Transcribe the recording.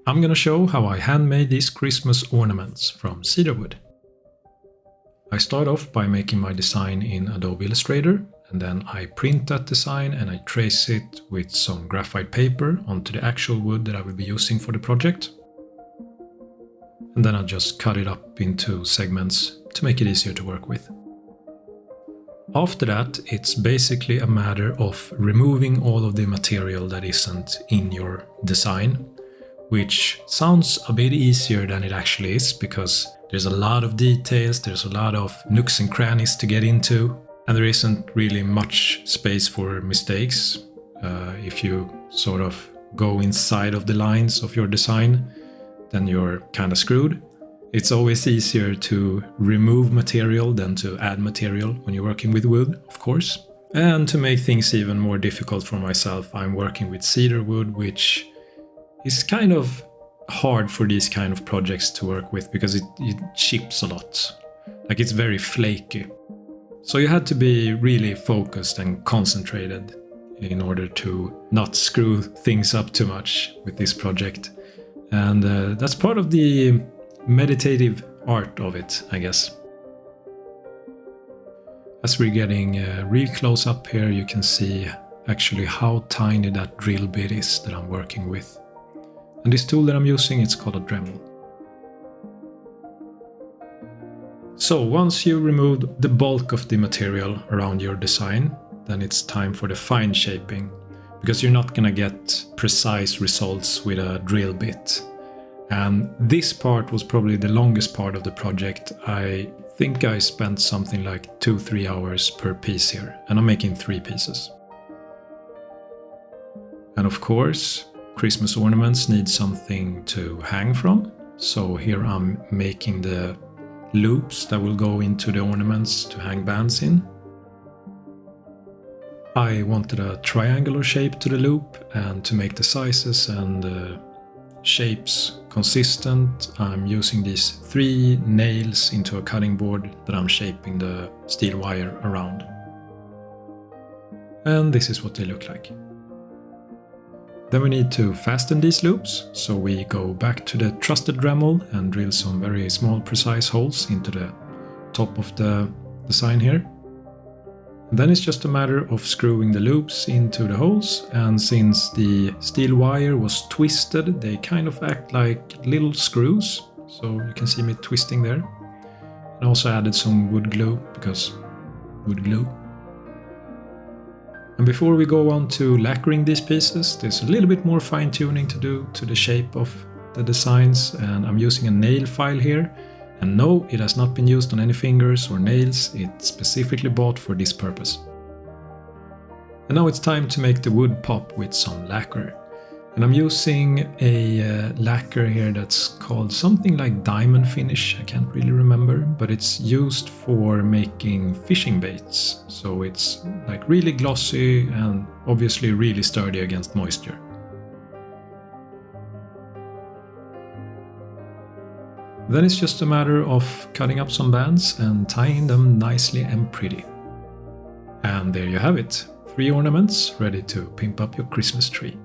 I'm gonna show how I handmade these Christmas ornaments from cedarwood. I start off by making my design in Adobe Illustrator, and then I print that design and I trace it with some graphite paper onto the actual wood that I will be using for the project. And then I just cut it up into segments to make it easier to work with. After that, it's basically a matter of removing all of the material that isn't in your design, which sounds a bit easier than it actually is because there's a lot of details, there's a lot of nooks and crannies to get into, and there isn't really much space for mistakes. If you sort of go inside of the lines of your design, then you're kind of screwed. It's always easier to remove material than to add material when you're working with wood, of course. And to make things even more difficult for myself, I'm working with cedar wood, which is kind of hard for these kind of projects to work with because it chips a lot. Like, it's very flaky. So you had to be really focused and concentrated in order to not screw things up too much with this project. And that's part of the meditative art of it, I guess. As we're getting real close up here, you can see actually how tiny that drill bit is that I'm working with. And this tool that I'm using, it's called a Dremel. So once you removed the bulk of the material around your design, then it's time for the fine shaping, because you're not gonna get precise results with a drill bit. And this part was probably the longest part of the project. I think I spent something like 2-3 hours per piece here, and I'm making 3 pieces. And of course, Christmas ornaments need something to hang from. So here I'm making the loops that will go into the ornaments to hang bands in. I wanted a triangular shape to the loop, and to make the sizes and the shapes consistent, I'm using these 3 nails into a cutting board that I'm shaping the steel wire around. And this is what they look like. Then we need to fasten these loops, so we go back to the trusted Dremel and drill some very small precise holes into the top of the design here. And then it's just a matter of screwing the loops into the holes, and since the steel wire was twisted, they kind of act like little screws, so you can see me twisting there. And also added some wood glue, because wood glue. And before we go on to lacquering these pieces, there's a little bit more fine tuning to do to the shape of the designs, and I'm using a nail file here. And no, it has not been used on any fingers or nails, it's specifically bought for this purpose. And now it's time to make the wood pop with some lacquer. And I'm using a lacquer here that's called something like diamond finish, I can't really remember, but it's used for making fishing baits. So it's like really glossy and obviously really sturdy against moisture. Then it's just a matter of cutting up some bands and tying them nicely and pretty. And there you have it, 3 ornaments ready to pimp up your Christmas tree.